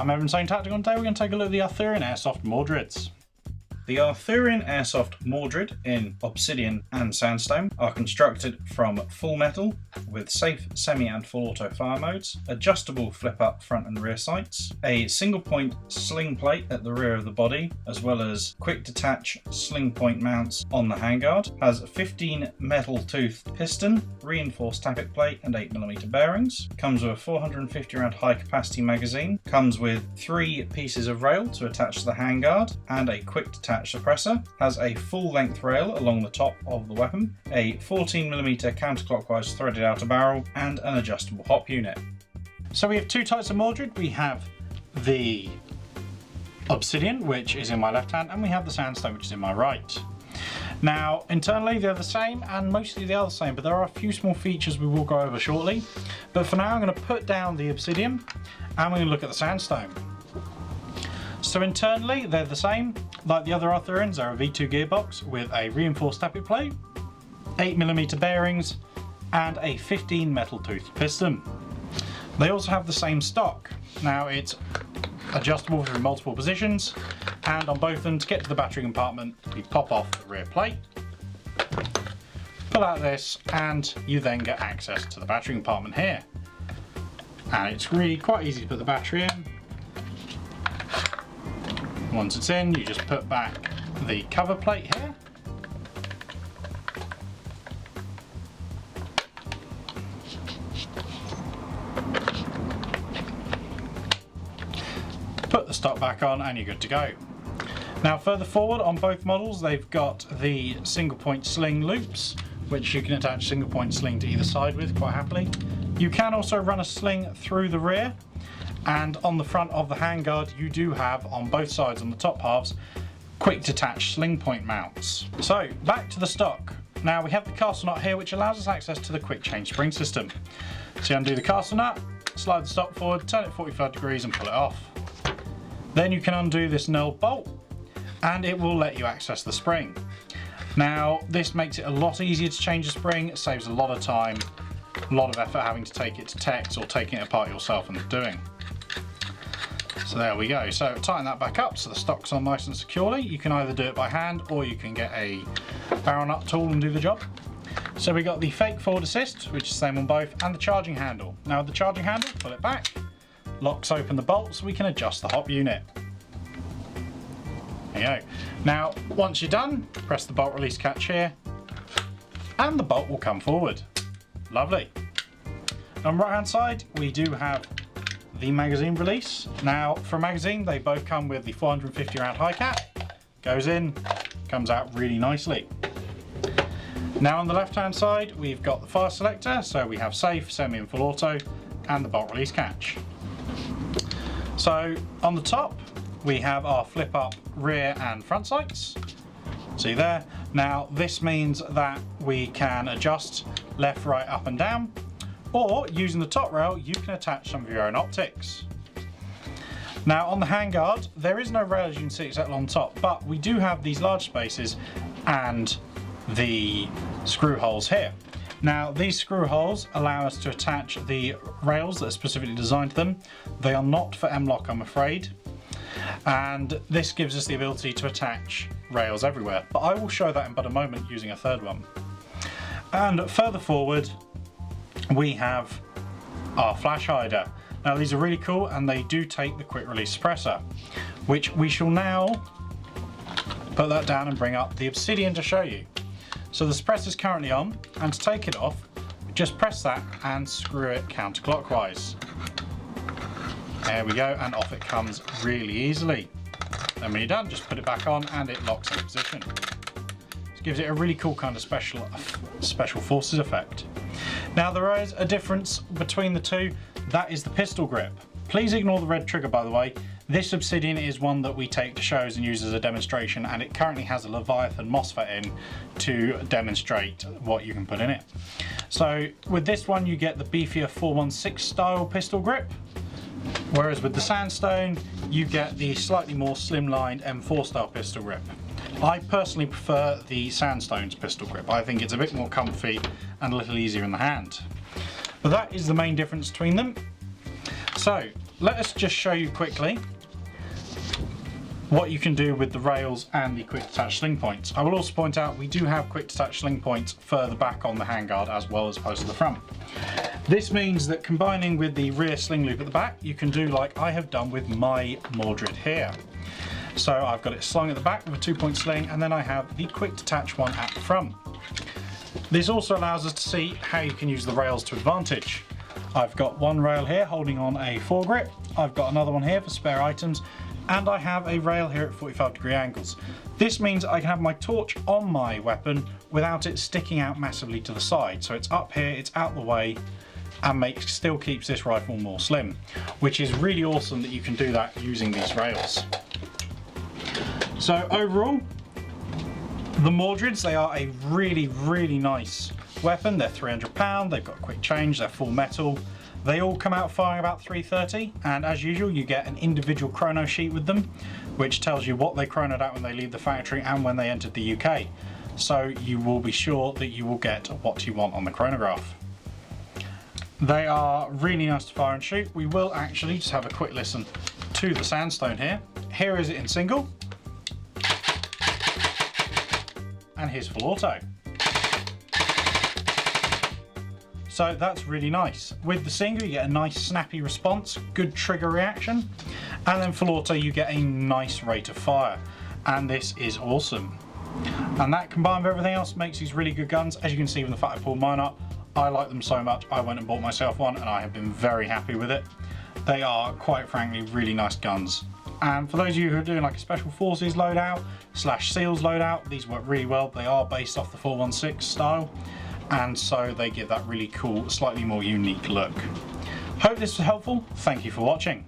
I'm Untitled Chapter, and today we're going to take a look at the Arthurian Airsoft Mordreds. The Arthurian Airsoft Mordred in obsidian and sandstone are constructed from full metal with safe, semi and full auto fire modes, adjustable flip up front and rear sights, a single point sling plate at the rear of the body, as well as quick detach sling point mounts on the handguard, has a 15 metal toothed piston, reinforced tappet plate and 8mm bearings, comes with a 450 round high capacity magazine, comes with 3 pieces of rail to attach to the handguard and a quick detach suppressor, has a full length rail along the top of the weapon, a 14mm counterclockwise threaded outer barrel and an adjustable hop unit. So we have 2 types of Mordred. We have the obsidian, which is in my left hand, and we have the sandstone, which is in my right. Now internally they're the same and mostly they are the same, but there are a few small features we will go over shortly. But for now I'm going to put down the obsidian and we're going to look at the sandstone. So internally they're the same. Like the other Arthurians, they're a V2 gearbox with a reinforced tappet plate, 8mm bearings and a 15 metal toothed piston. They also have the same stock. Now it's adjustable through multiple positions, and on both of them, to get to the battery compartment, we pop off the rear plate, pull out this, and you then get access to the battery compartment here. And it's really quite easy to put the battery in. Once it's in, you just put back the cover plate here. Put the stock back on and you're good to go. Now further forward on both models, they've got the single point sling loops, which you can attach single point sling to either side with quite happily. You can also run a sling through the rear. And on the front of the handguard you do have, on both sides on the top halves, quick detach sling point mounts. So back to the stock. Now we have the castle nut here, which allows us access to the quick change spring system. So you undo the castle nut, slide the stock forward, turn it 45 degrees and pull it off. Then you can undo this knurled bolt and it will let you access the spring. Now this makes it a lot easier to change the spring. It saves a lot of time, a lot of effort having to take it to techs or taking it apart yourself and doing. So there we go. So tighten that back up so the stock's on nice and securely. You can either do it by hand or you can get a barrel nut tool and do the job. So we got the fake forward assist, which is the same on both, and the charging handle. Now with the charging handle, pull it back, locks open the bolt so we can adjust the hop unit. There you go. Now once you're done, press the bolt release catch here and the bolt will come forward. Lovely. On the right hand side we do have the magazine release. Now for a magazine they both come with the 450 round high cap, goes in, comes out really nicely. Now on the left hand side we've got the fire selector, so we have safe, semi and full auto, and the bolt release catch. So on the top we have our flip up rear and front sights, see there. Now this means that we can adjust left, right, up and down, or using the top rail you can attach some of your own optics. Now on the handguard there is no rail, as you can see, except on top, but we do have these large spaces and the screw holes here. Now these screw holes allow us to attach the rails that are specifically designed to them. They are not for M-LOK, I'm afraid, and this gives us the ability to attach rails everywhere, but I will show that in but a moment using a third one. And further forward we have our flash hider. Now these are really cool and they do take the quick release suppressor, which we shall now put that down and bring up the obsidian to show you. So the suppressor is currently on, and to take it off just press that and screw it counterclockwise. There we go, and off it comes really easily. Then when you're done, just put it back on and it locks in position. This gives it a really cool kind of special forces effect. Now there is a difference between the two, that is the pistol grip. Please ignore the red trigger, by the way. This obsidian is one that we take to shows and use as a demonstration, and it currently has a Leviathan MOSFET in to demonstrate what you can put in it. So with this one you get the beefier 416 style pistol grip, whereas with the sandstone you get the slightly more slimlined M4 style pistol grip. I personally prefer the sandstone's pistol grip. I think it's a bit more comfy and a little easier in the hand. But that is the main difference between them. So let us just show you quickly what you can do with the rails and the quick detach sling points. I will also point out we do have quick detach sling points further back on the handguard as well as close to the front. This means that combining with the rear sling loop at the back, you can do like I have done with my Mordred here. So I've got it slung at the back with a 2-point sling, and then I have the quick detach one at the front. This also allows us to see how you can use the rails to advantage. I've got one rail here holding on a foregrip, I've got another one here for spare items, and I have a rail here at 45-degree angles. This means I can have my torch on my weapon without it sticking out massively to the side. So it's up here, it's out the way, and still keeps this rifle more slim, which is really awesome that you can do that using these rails. So overall, the Mordreds, they are a really, really nice weapon. They're £300, they've got a quick change, they're full metal. They all come out firing about 330, and as usual you get an individual chrono sheet with them, which tells you what they chronoed out when they leave the factory and when they entered the UK. So you will be sure that you will get what you want on the chronograph. They are really nice to fire and shoot. We will actually just have a quick listen to the sandstone here. Here is it in single, and here's full auto. So that's really nice. With the single you get a nice snappy response, good trigger reaction, and then full auto you get a nice rate of fire, and this is awesome. And that combined with everything else makes these really good guns. As you can see from the fact I pulled mine up, I like them so much I went and bought myself one, and I have been very happy with it. They are quite frankly really nice guns. And for those of you who are doing like a Special Forces loadout / SEALs loadout, these work really well. They are based off the 416 style, and so they give that really cool, slightly more unique look. Hope this was helpful. Thank you for watching.